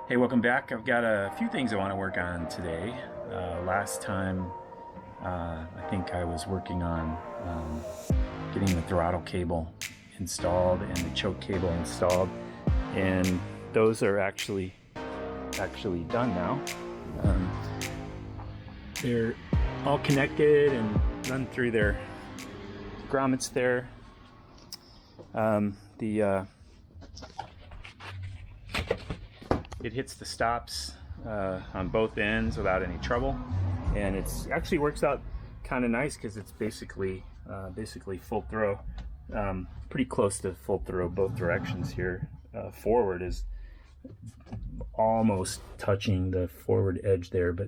Hey, welcome back. I've got a few things I want to work on today. Last time, I think I was working on getting the throttle cable installed and the choke cable installed, and those are actually done now. They're all connected and run through their grommets there. It hits the stops on both ends without any trouble, and it's actually works out kind of nice because it's basically full throw, pretty close to full throw both directions here. Forward is almost touching the forward edge there, but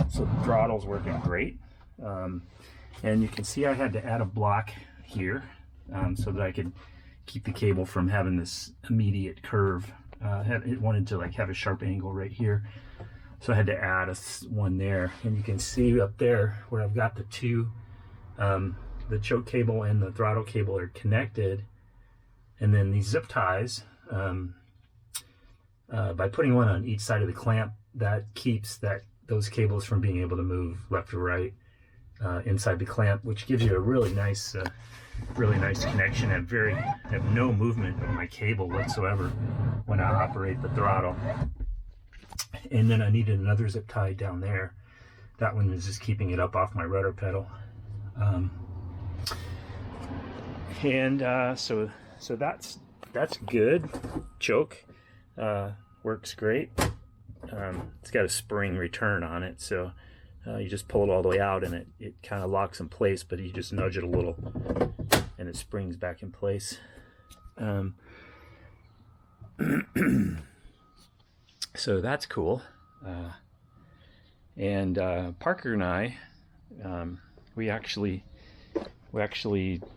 so the throttle's working great, and you can see I had to add a block here so that I could keep the cable from having this immediate curve. It wanted to like have a sharp angle right here, so I had to add one there. And you can see up there where I've got the two, the choke cable and the throttle cable are connected, and then these zip ties, by putting one on each side of the clamp, that keeps those cables from being able to move left or right inside the clamp, which gives you a really nice connection. I have no movement of my cable whatsoever when I operate the throttle. And then I needed another zip tie down there. That one is just keeping it up off my rudder pedal. So that's good. Choke works great. It's got a spring return on it, so you just pull it all the way out and it kind of locks in place, but you just nudge it a little and it springs back in place. So that's cool. And Parker and I, we actually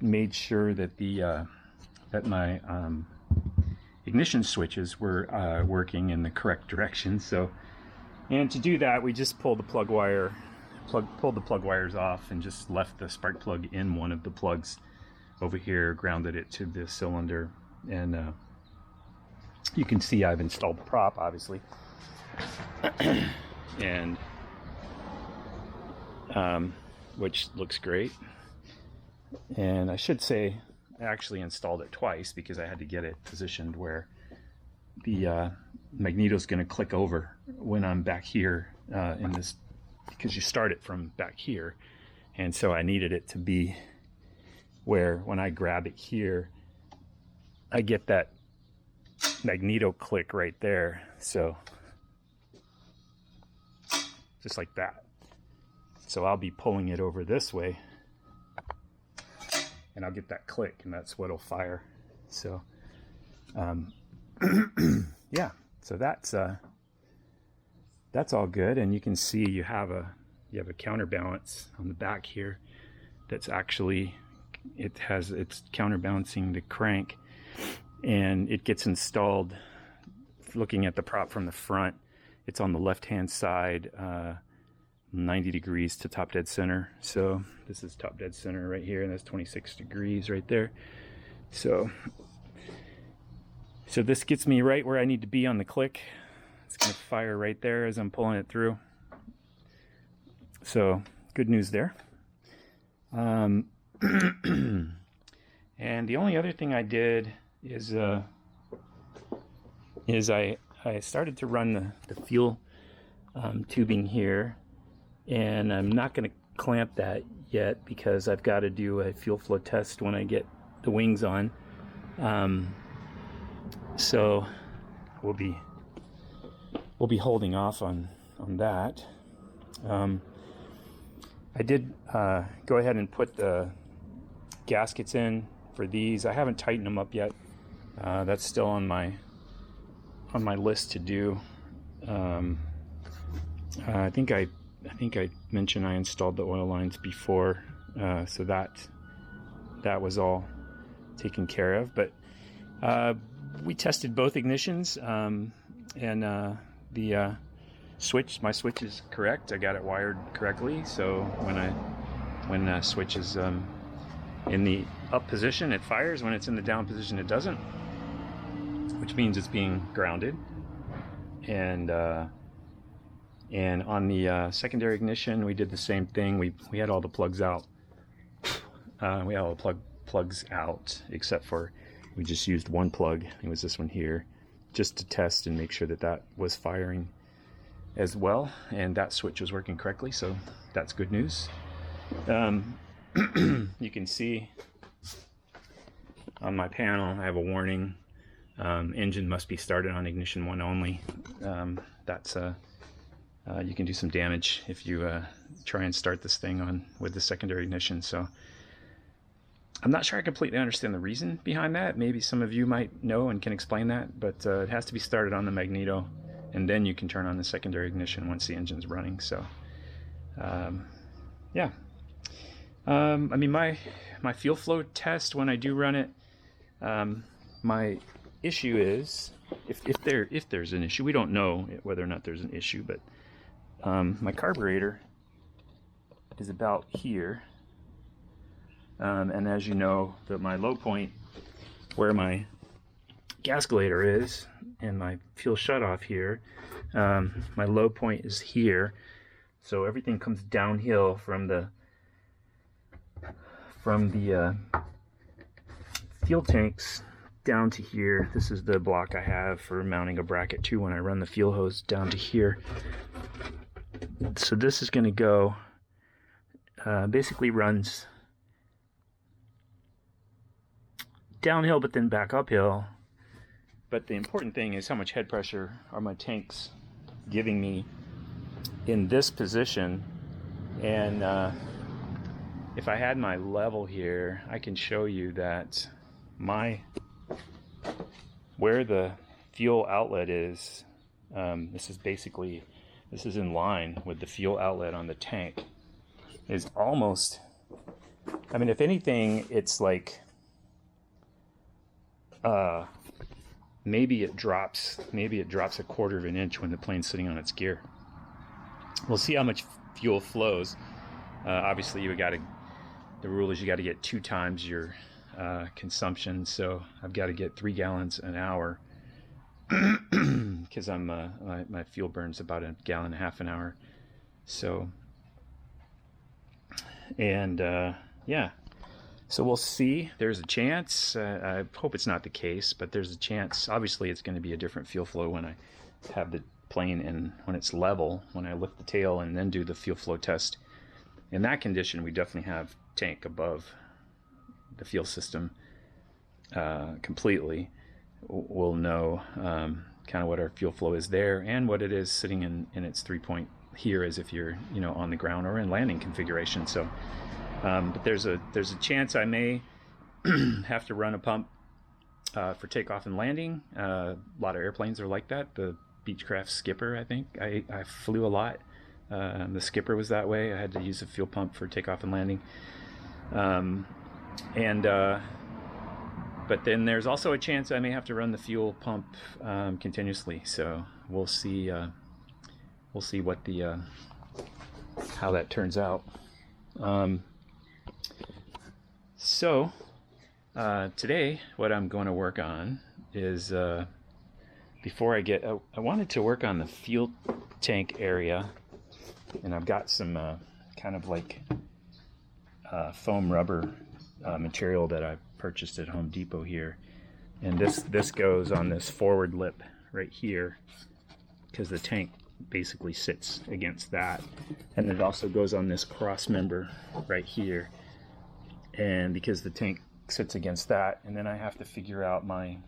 made sure that that my ignition switches were working in the correct direction. And to do that, we just pulled the plug wires off and just left the spark plug in one of the plugs over here, grounded it to the cylinder, and you can see I've installed the prop, obviously, and which looks great. And I should say I actually installed it twice because I had to get it positioned where the magneto is going to click over when I'm back here in this, because you start it from back here, and so I needed it to be where when I grab it here I get that magneto click right there, so just like that. So I'll be pulling it over this way and I'll get that click, and that's what'll fire. So yeah, so that's all good. And you can see you have a counterbalance on the back here that's actually, it's counterbalancing the crank, and it gets installed looking at the prop from the front. It's on the left hand side, 90 degrees to top dead center. So this is top dead center right here, and that's 26 degrees right there. So this gets me right where I need to be on the click. It's gonna fire right there as I'm pulling it through. So good news there. And the only other thing I did is I started to run the fuel tubing here, and I'm not going to clamp that yet because I've got to do a fuel flow test when I get the wings on. So we'll be holding off on that. I did go ahead and put the gaskets in for these. I haven't tightened them up yet. That's still on my list to do. I think I mentioned I installed the oil lines before, so that was all taken care of. But we tested both ignitions, and the my switch is correct. I got it wired correctly, so when the switch is in the up position, it fires. When it's in the down position, it doesn't, which means it's being grounded. And on the secondary ignition, we did the same thing. We had all the plugs out. We had all the plugs out, except for we just used one plug. It was this one here, just to test and make sure that that was firing as well, and that switch was working correctly, so that's good news. You can see on my panel I have a warning, engine must be started on ignition 1 only. You can do some damage if you try and start this thing on with the secondary ignition. So I'm not sure I completely understand the reason behind that. Maybe some of you might know and can explain that, but it has to be started on the magneto, and then you can turn on the secondary ignition once the engine's running. So yeah, I mean, my fuel flow test, when I do run it, my issue is, if there's an issue, we don't know whether or not there's an issue, but my carburetor is about here, and as you know, my low point where my gascolator is and my fuel shutoff here, my low point is here, so everything comes downhill from the fuel tanks down to here. This is the block I have for mounting a bracket to when I run the fuel hose down to here. So this is going to go, basically runs downhill but then back uphill. But the important thing is how much head pressure are my tanks giving me in this position. And if I had my level here, I can show you that where the fuel outlet is, this is in line with the fuel outlet on the tank, is almost, I mean, if anything, it's like, maybe it drops a 1/4 of an inch when the plane's sitting on its gear. We'll see how much fuel flows. Obviously, the rule is you got to get 2 times your consumption, so I've got to get 3 gallons an hour, because my fuel burns about 1.5 gallons an hour. So, and yeah, so we'll see. There's a chance. I hope it's not the case, but there's a chance. Obviously, it's going to be a different fuel flow when I have the plane in, when it's level, when I lift the tail and then do the fuel flow test. In that condition, we definitely have tank above the fuel system completely. We'll know kind of what our fuel flow is there and what it is sitting in its 3-point here, as if you're on the ground or in landing configuration. So but there's a chance I may have to run a pump for takeoff and landing. A lot of airplanes are like that. The Beechcraft Skipper, I think I flew a lot. The Skipper was that way. I had to use a fuel pump for takeoff and landing. But then there's also a chance I may have to run the fuel pump continuously. So we'll see. We'll see what how that turns out. So today, what I'm going to work on is before I wanted to work on the fuel tank area. And I've got some kind of like foam rubber material that I purchased at Home Depot here. And this goes on this forward lip right here, because the tank basically sits against that. And it also goes on this cross member right here. And because the tank sits against that, and then I have to figure out my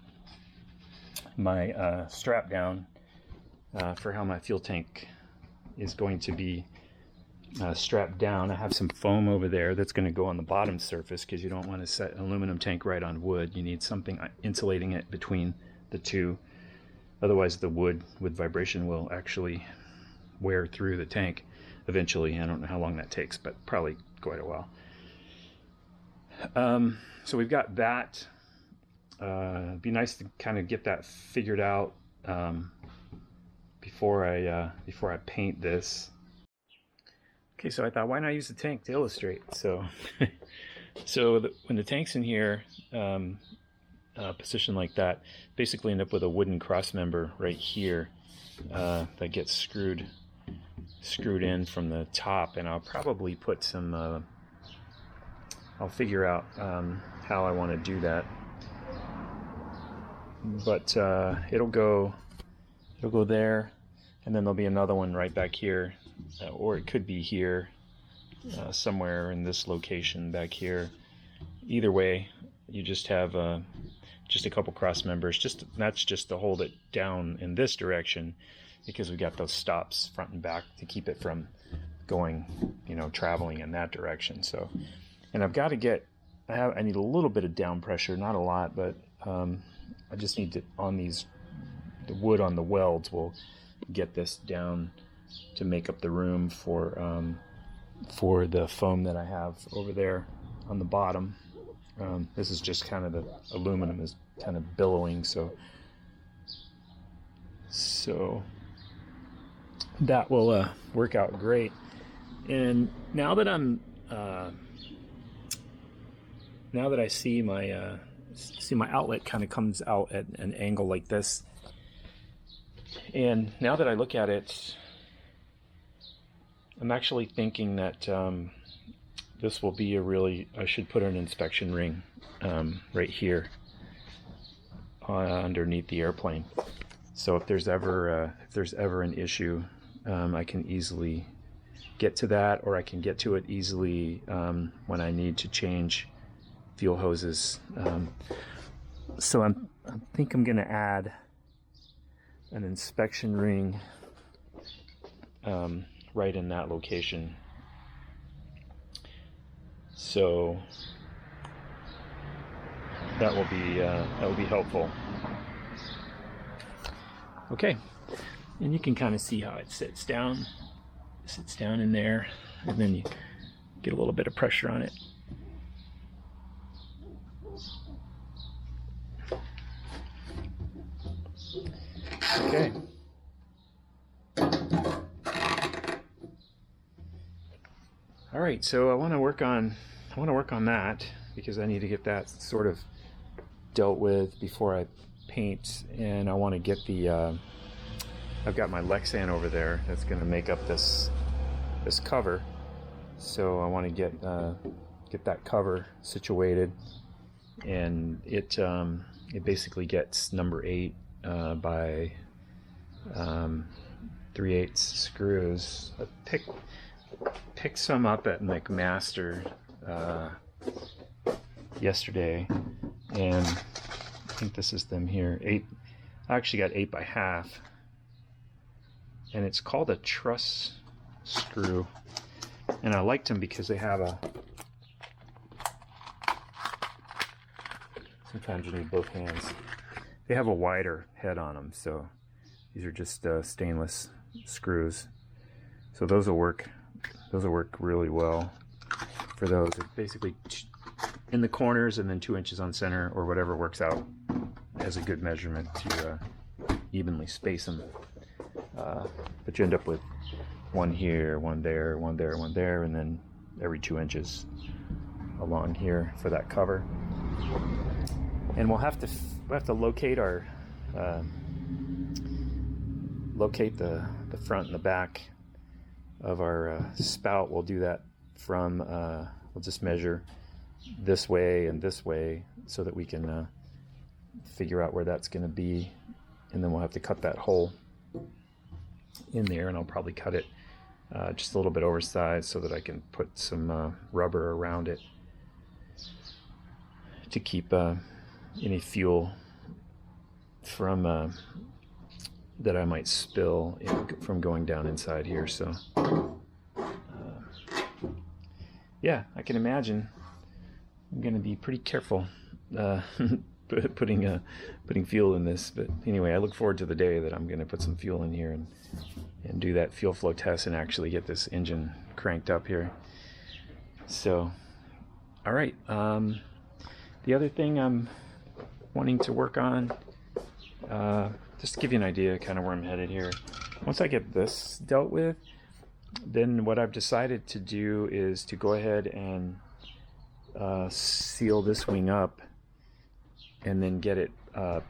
strap down for how my fuel tank is going to be strapped down. I have some foam over there that's going to go on the bottom surface, because you don't want to set an aluminum tank right on wood. You need something insulating it between the two. Otherwise the wood with vibration will actually wear through the tank eventually. I don't know how long that takes, but probably quite a while. So we've got that. It'd be nice to kind of get that figured out before I paint this. Okay, so I thought, why not use the tank to illustrate? So when the tank's in here, position like that, basically end up with a wooden cross member right here that gets screwed in from the top, and I'll probably put some I'll figure out how I want to do that, but it'll go there, and then there'll be another one right back here, or it could be here, somewhere in this location back here. Either way, you just have just a couple cross members, that's just to hold it down in this direction, because we got those stops front and back to keep it from going, traveling in that direction. So, and I've got to I need a little bit of down pressure, not a lot, but I just need to, the wood on the welds will get this down to make up the room for the foam that I have over there on the bottom. This is just kind of, the aluminum is kind of billowing, so that will work out great. And now that I see my outlet kind of comes out at an angle like this, and now that I look at it, I'm actually thinking that this will be I should put an inspection ring right here underneath the airplane. So if there's ever an issue, I can easily get to that, or I can get to it easily when I need to change fuel hoses. So I think I'm going to add an inspection ring right in that location. So that will be helpful. Okay, and you can kind of see how it sits down. It sits down in there, and then you get a little bit of pressure on it. Okay. All right, so I want to work on that, because I need to get that sort of dealt with before I paint, and I want to get I've got my Lexan over there that's going to make up this cover, so I want to get that cover situated, and it basically gets number 8 by 3/8 screws. I picked some up at McMaster yesterday, and I think this is them here. I actually got 8 by half, and it's called a truss screw, and I liked them because they have sometimes you need both hands. They have a wider head on them, so these are just stainless screws. So those will work really well for those. They're basically in the corners and then 2 inches on center, or whatever works out as a good measurement to evenly space them. But you end up with one here, one there, one there, one there, and then every 2 inches along here for that cover. And we'll have to locate our locate the front and the back of our spout. We'll do that from we'll just measure this way and this way, so that we can figure out where that's going to be, and then we'll have to cut that hole in there, and I'll probably cut it just a little bit oversized so that I can put some rubber around it to keep any fuel from that I might spill from going down inside here. So yeah, I can imagine I'm going to be pretty careful putting fuel in this. But anyway, I look forward to the day that I'm going to put some fuel in here and do that fuel flow test and actually get this engine cranked up here. So, all right. The other thing I'm wanting to work on, just to give you an idea kind of where I'm headed here. Once I get this dealt with, then what I've decided to do is to go ahead and seal this wing up and then get it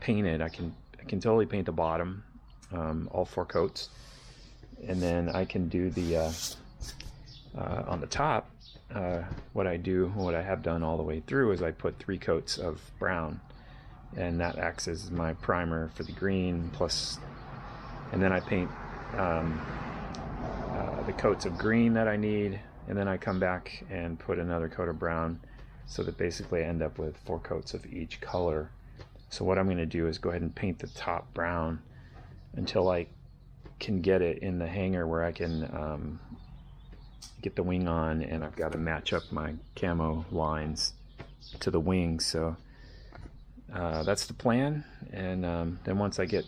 painted. I can totally paint the bottom, all 4 coats, and then I can do the on the top. What I have done all the way through is I put 3 coats of brown, and that acts as my primer for the green, plus, and then I paint the coats of green that I need, and then I come back and put another coat of brown, so that basically I end up with 4 coats of each color. So what I'm going to do is go ahead and paint the top brown until I can get it in the hanger where I can get the wing on, and I've got to match up my camo lines to the wings. So that's the plan, and then once I get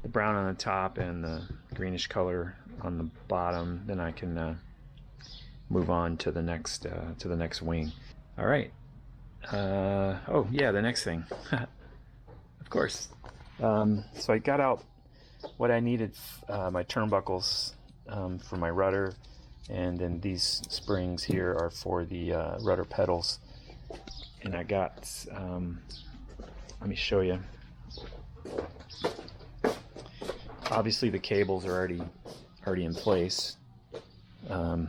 the brown on the top and the greenish color on the bottom, then I can move on to the next wing. All right. Oh yeah, the next thing. Of course. So I got out what I needed, my turnbuckles for my rudder, and then these springs here are for the rudder pedals. And I got, let me show you. Obviously the cables are already in place. You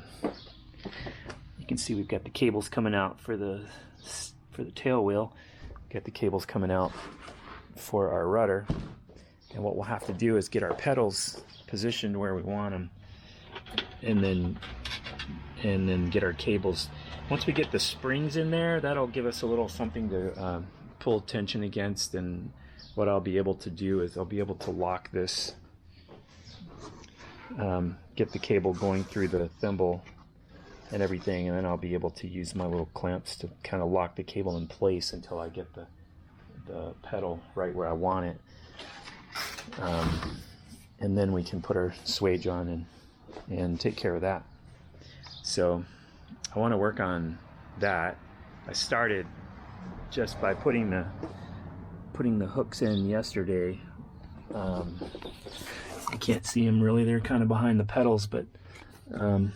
can see we've got the cables coming out for the tail wheel. Got the cables coming out for our rudder. And what we'll have to do is get our pedals positioned where we want them, and then get our cables. Once we get the springs in there, that'll give us a little something to pull tension against. And what I'll be able to do is I'll be able to lock this, get the cable going through the thimble and everything, and then I'll be able to use my little clamps to kind of lock the cable in place until I get the pedal right where I want it. And then we can put our swage on and take care of that. So I want to work on that. I started just by putting the hooks in yesterday. You can't see them really, they're kind of behind the pedals, but I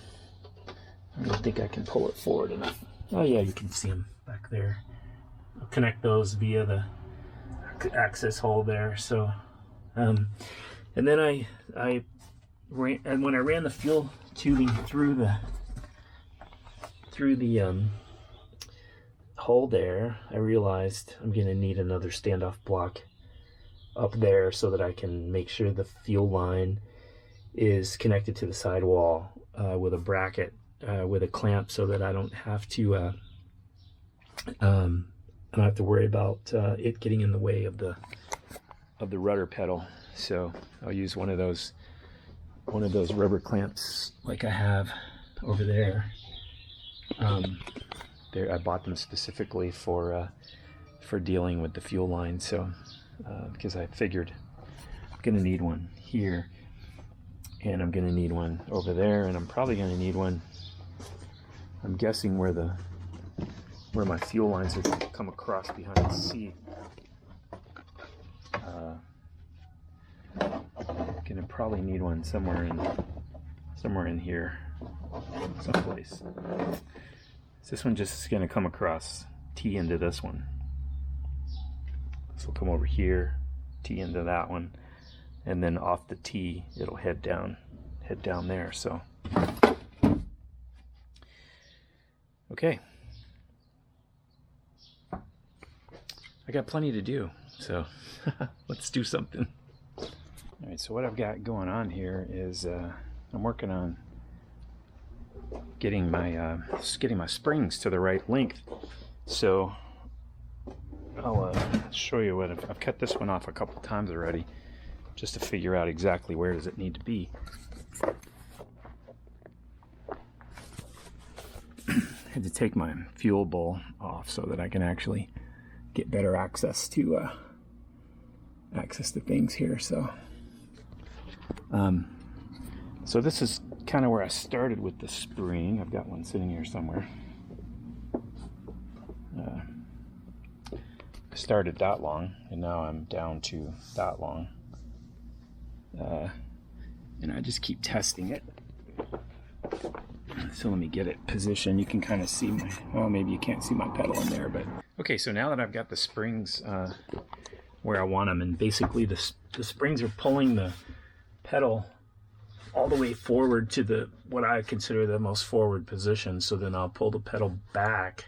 don't think I can pull it forward enough. Oh yeah, you can see them back there. I'll connect those via the access hole there. So and then I ran, and when I ran the fuel tubing through the hole there, I realized I'm going to need another standoff block up there so that I can make sure the fuel line is connected to the sidewall with a bracket with a clamp, so that I don't have to worry about it getting in the way of the rudder pedal. So I'll use one of those rubber clamps like I have over there. I bought them specifically for dealing with the fuel line. So because I figured I'm gonna need one here, and I'm gonna need one over there, and I'm probably gonna need one, I'm guessing, where my fuel lines are come across behind the seat. Gonna probably need one somewhere in here, someplace. So this one just is gonna come across, tee into this one. This will come over here, tee into that one, and then off the tee it'll head down there. So okay, I got plenty to do, so let's do something. All right, so what I've got going on here is I'm working on getting my springs to the right length. So I'll show you what I've cut this one off a couple times already, just to figure out exactly where does it need to be. I had to take my fuel bowl off so that I can actually get better access to things here. So this is kind of where I started with the spring. I've got one sitting here somewhere. I started that long, and now I'm down to that long. And I just keep testing it. So let me get it positioned. You can kind of see my, well, maybe you can't see my pedal in there, but. Okay, so now that I've got the springs where I want them, and basically the springs are pulling the pedal all the way forward to the, what I consider the most forward position. So then I'll pull the pedal back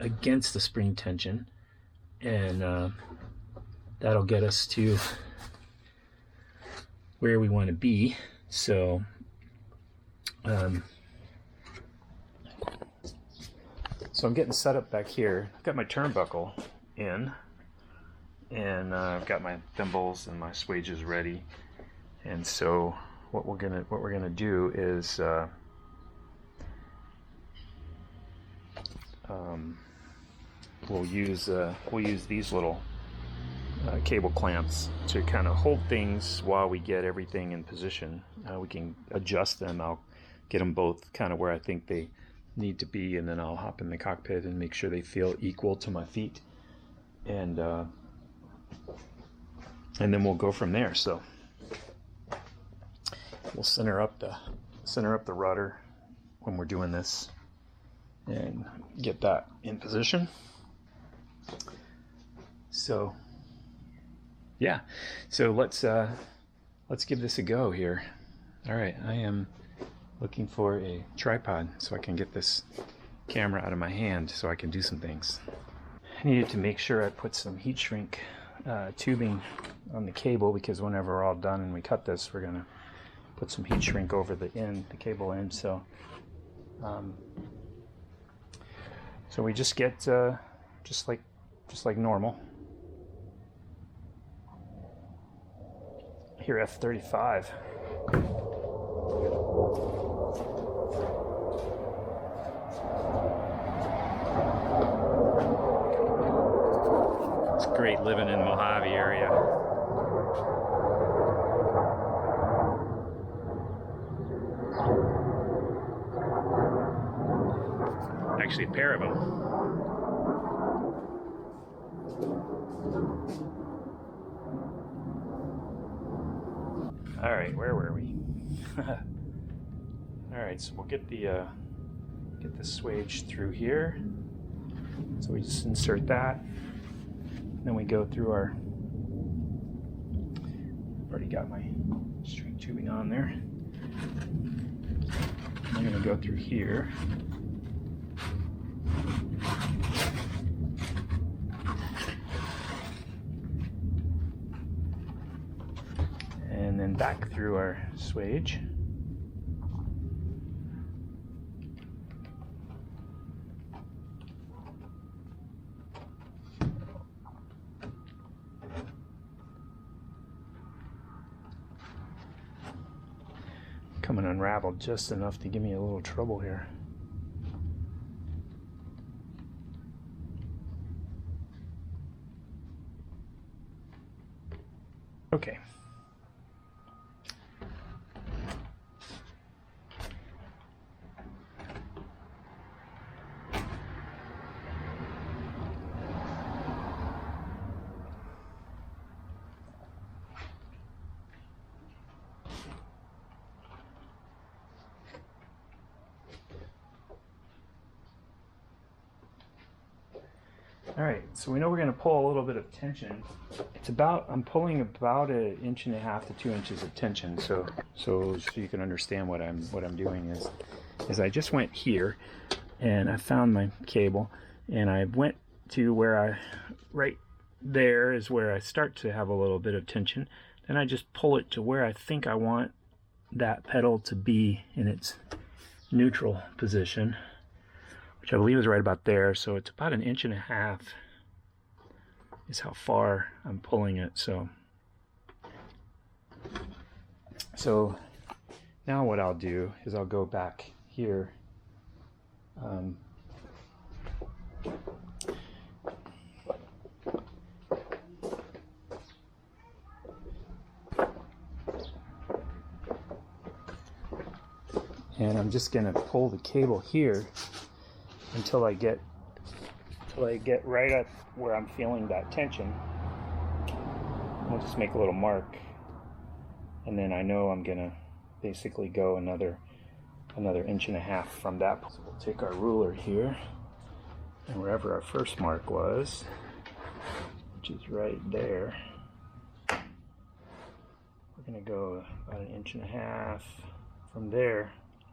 against the spring tension, and that'll get us to where we want to be. So so I'm getting set up back here. I've got my turnbuckle in, and I've got my thimbles and my swages ready. And so what we're gonna do is we'll use these little cable clamps to kind of hold things while we get everything in position. We can adjust them. I'll get them both kind of where I think they need to be, and then I'll hop in the cockpit and make sure they feel equal to my feet, and then we'll go from there. So we'll center up the rudder when we're doing this and get that in position. So yeah, so let's give this a go here. All right, I am looking for a tripod so I can get this camera out of my hand so I can do some things. I needed to make sure I put some heat shrink tubing on the cable, because whenever we're all done and we cut this, we're gonna put some heat shrink over the cable end. So so we just get just like normal. Here F35. It's great living in the Mojave area. Actually, a pair of them. All right, where were we? All right, so we'll get the swage through here. So we just insert that. Then we go through our, already got my string tubing on there. I'm gonna go through here. And then back through our swage. Coming unraveled just enough to give me a little trouble here. Okay. All right, so we know we're going to pull a little bit of tension. It's about, I'm pulling about 1.5 to 2 inches of tension. So you can understand what I'm doing is I just went here and I found my cable, and I went to where right there is where I start to have a little bit of tension. Then I just pull it to where I think I want that pedal to be in its neutral position, which I believe is right about there. So it's about 1.5 inches is how far I'm pulling it. So now what I'll do is I'll go back here. And I'm just going to pull the cable here until I get right up where I'm feeling that tension. I'll just make a little mark, and then I know I'm gonna basically go another 1.5 inches from that. So we'll take our ruler here, and wherever our first mark was, which is right there, we're going to go about 1.5 inches from there,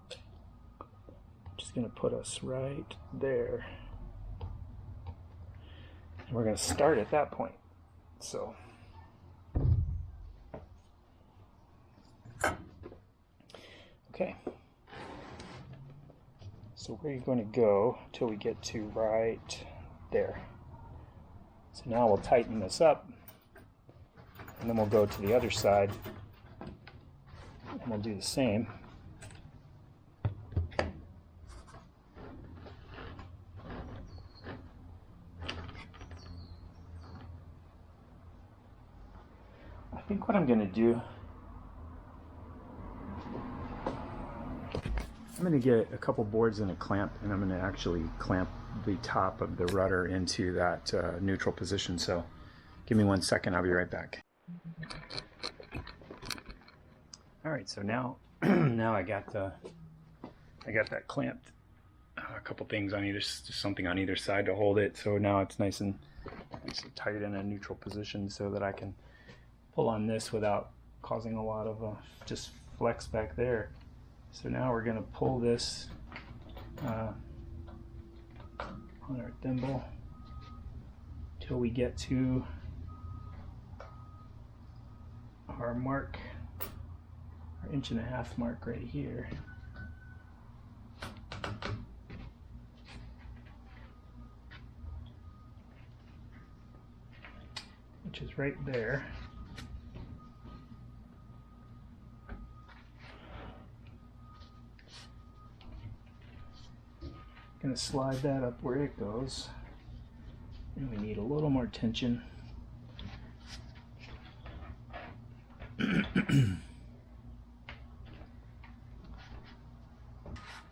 which is going to put us right there. And we're going to start at that point. So okay, so we're going to go till we get to right there. So now we'll tighten this up, and then we'll go to the other side, and we'll do the same. I think what I'm going to do, I'm going to get a couple boards and a clamp, and I'm going to actually clamp the top of the rudder into that neutral position. So give me 1 second, I'll be right back. All right, so now now I got that clamped. A couple things on either, just something on either side to hold it. So now it's nice and tight in a neutral position, so that I can pull on this without causing a lot of just flex back there. So now we're going to pull this on our thimble till we get to our mark, our 1.5 inch mark right here. Which is right there. Going to slide that up where it goes, and we need a little more tension.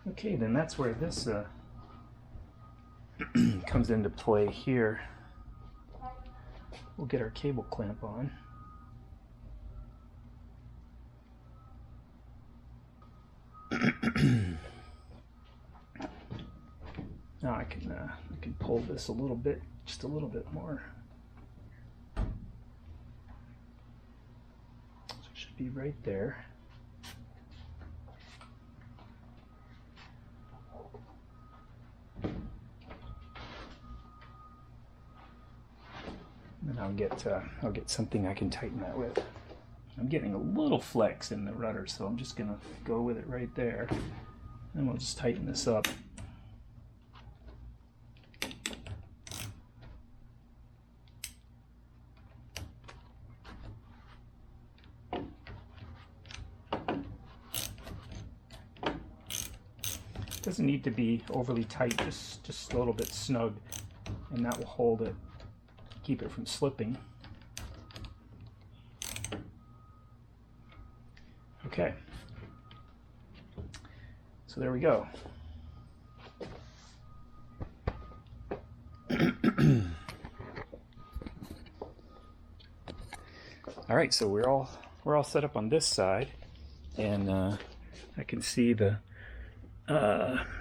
Okay, then that's where this comes into play here. We'll get our cable clamp on. Now I can pull this a little bit, just a little bit more. So it should be right there. And I'll get something I can tighten that with. I'm getting a little flex in the rudder, so I'm just gonna go with it right there, and we'll just tighten this up. Doesn't need to be overly tight, just a little bit snug, and that will hold it, keep it from slipping. Okay, so there we go. All right, so we're all set up on this side, and I can see the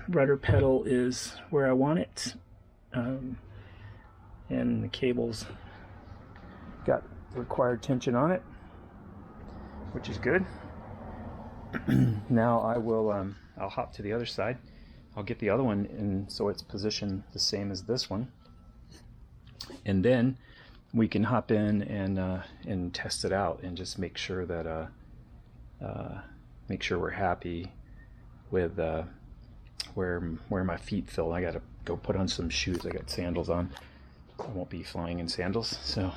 rudder pedal is where I want it, and the cable's got the required tension on it, which is good. Now I will I'll hop to the other side. I'll get the other one in so it's positioned the same as this one, and then we can hop in and test it out and just make sure that make sure we're happy with where my feet feel. I gotta go put on some shoes. I got sandals on. I won't be flying in sandals. So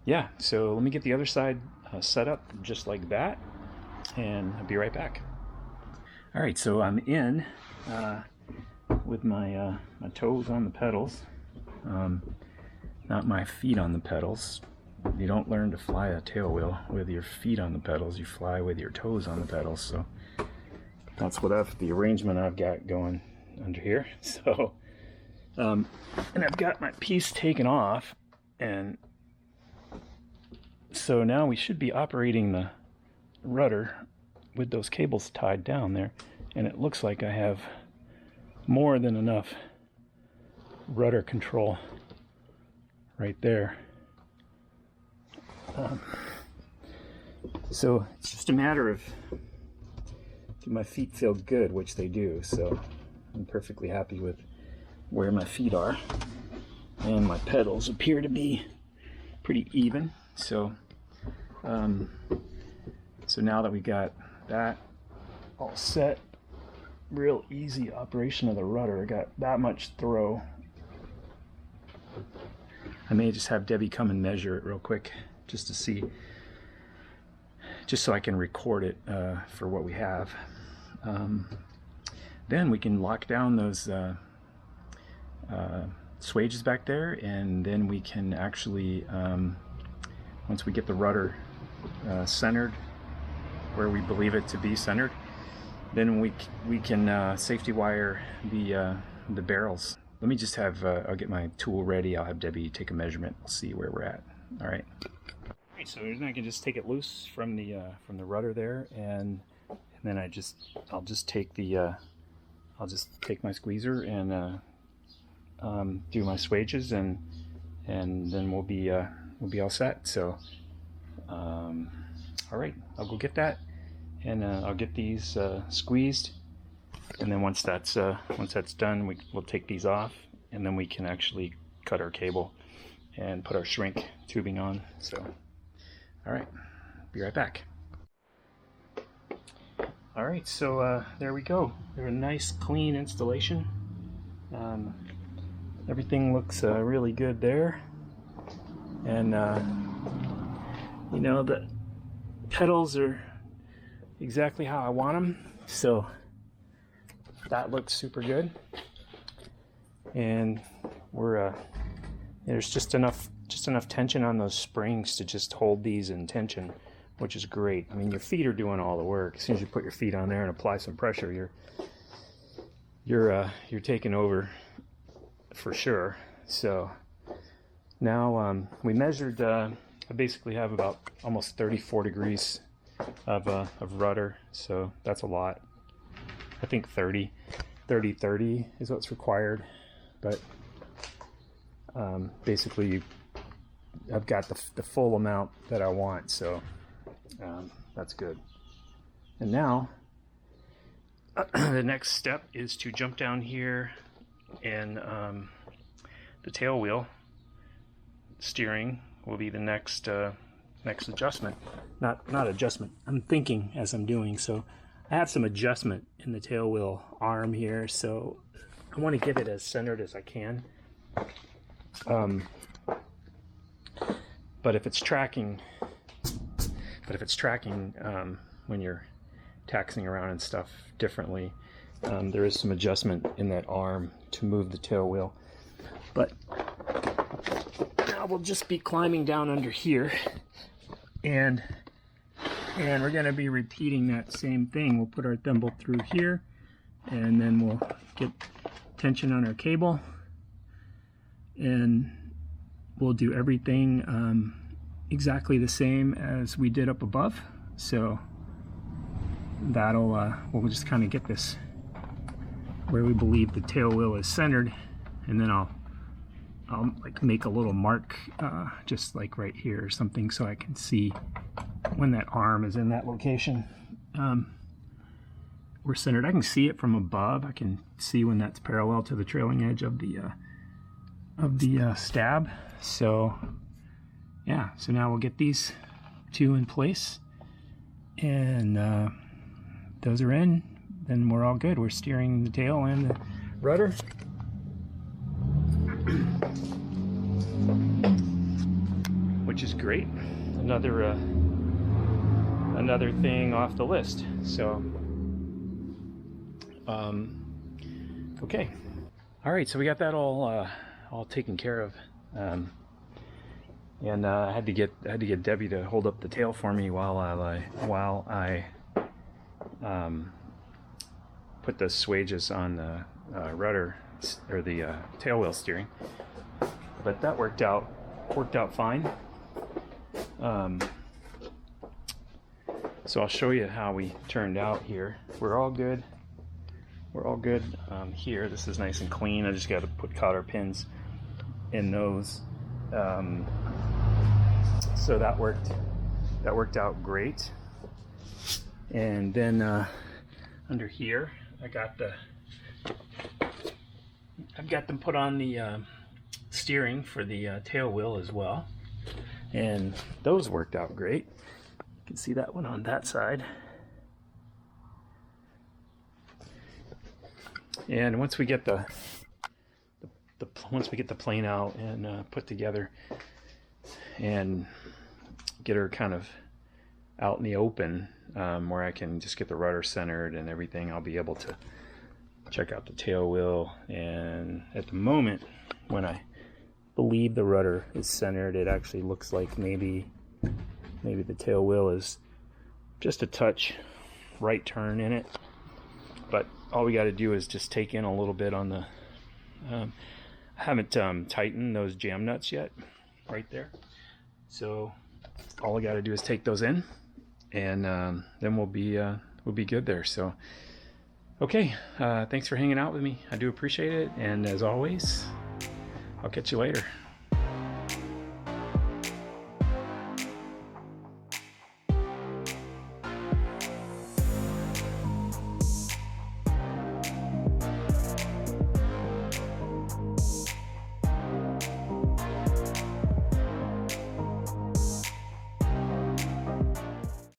yeah, so let me get the other side set up just like that, and I'll be right back. All right, so I'm in with my my toes on the pedals, not my feet on the pedals. You don't learn to fly a tailwheel with your feet on the pedals. You fly with your toes on the pedals. So that's the arrangement I've got going under here. So and I've got my piece taken off, and so now we should be operating the rudder with those cables tied down there, and it looks like I have more than enough rudder control right there. So it's just a matter of, do my feet feel good, which they do, so I'm perfectly happy with where my feet are, and my pedals appear to be pretty even. So so now that we got that all set, real easy operation of the rudder. I got that much throw. I may just have Debbie come and measure it real quick just to see, just so I can record it for what we have. Then we can lock down those swages back there, and then we can actually, once we get the rudder centered where we believe it to be centered, then we can safety wire the barrels. Let me just have, I'll get my tool ready. I'll have Debbie take a measurement. We'll see where we're at. All right. Alright, so then I can just take it loose from the rudder there, and then I'll just take my squeezer and do my swages, and then we'll be all set. So all right, I'll go get that, and I'll get these squeezed, and then once that's done, we'll take these off, and then we can actually cut our cable and put our shrink tubing on. So all right, be right back. All right, so there we go. They're a nice clean installation. Everything looks really good there, and you know, the pedals are exactly how I want them, so that looks super good. And there's just enough tension on those springs to just hold these in tension, which is great. I mean, your feet are doing all the work. As soon as you put your feet on there and apply some pressure, you're taking over for sure. So now we measured, I basically have about almost 34 degrees of rudder, so that's a lot. I think 30 is what's required, but basically I've got the full amount that I want, so that's good. And now the next step is to jump down here, and the tail wheel steering will be the next adjustment. Not adjustment. I'm thinking as I'm doing. So I have some adjustment in the tail wheel arm here, so I want to get it as centered as I can. But if it's tracking when you're taxiing around and stuff differently, there is some adjustment in that arm to move the tail wheel. But now we'll just be climbing down under here, and we're going to be repeating that same thing. We'll put our thimble through here, and then we'll get tension on our cable, and we'll do everything exactly the same as we did up above. So that'll we'll just kind of get this where we believe the tail wheel is centered, and then I'll like make a little mark just like right here or something, so I can see when that arm is in that location. We're centered. I can see it from above. I can see when that's parallel to the trailing edge of the stab. So yeah, so now we'll get these two in place, and those are in. Then we're all good. We're steering the tail and the rudder. Which is great. Another thing off the list. So okay. All right, so we got that all taken care of. And I had to get Debbie to hold up the tail for me while I put the swages on the rudder or the tail wheel steering. But that worked out fine. So I'll show you how we turned out here. We're all good. We're all good here. This is nice and clean. I just got to put cotter pins in those. So that worked out great. And then under here, I've got them put on the steering for the tail wheel as well, and those worked out great. You can see that one on that side. And once we get the plane out and put together and get her kind of out in the open, where I can just get the rudder centered and everything, I'll be able to check out the tail wheel. And at the moment, when I believe the rudder is centered, it actually looks like maybe the tail wheel is just a touch right turn in it. But all we got to do is just take in a little bit on the I haven't tightened those jam nuts yet right there, so all I got to do is take those in, and then we'll be good there. So okay, thanks for hanging out with me. I do appreciate it, and as always, I'll catch you later.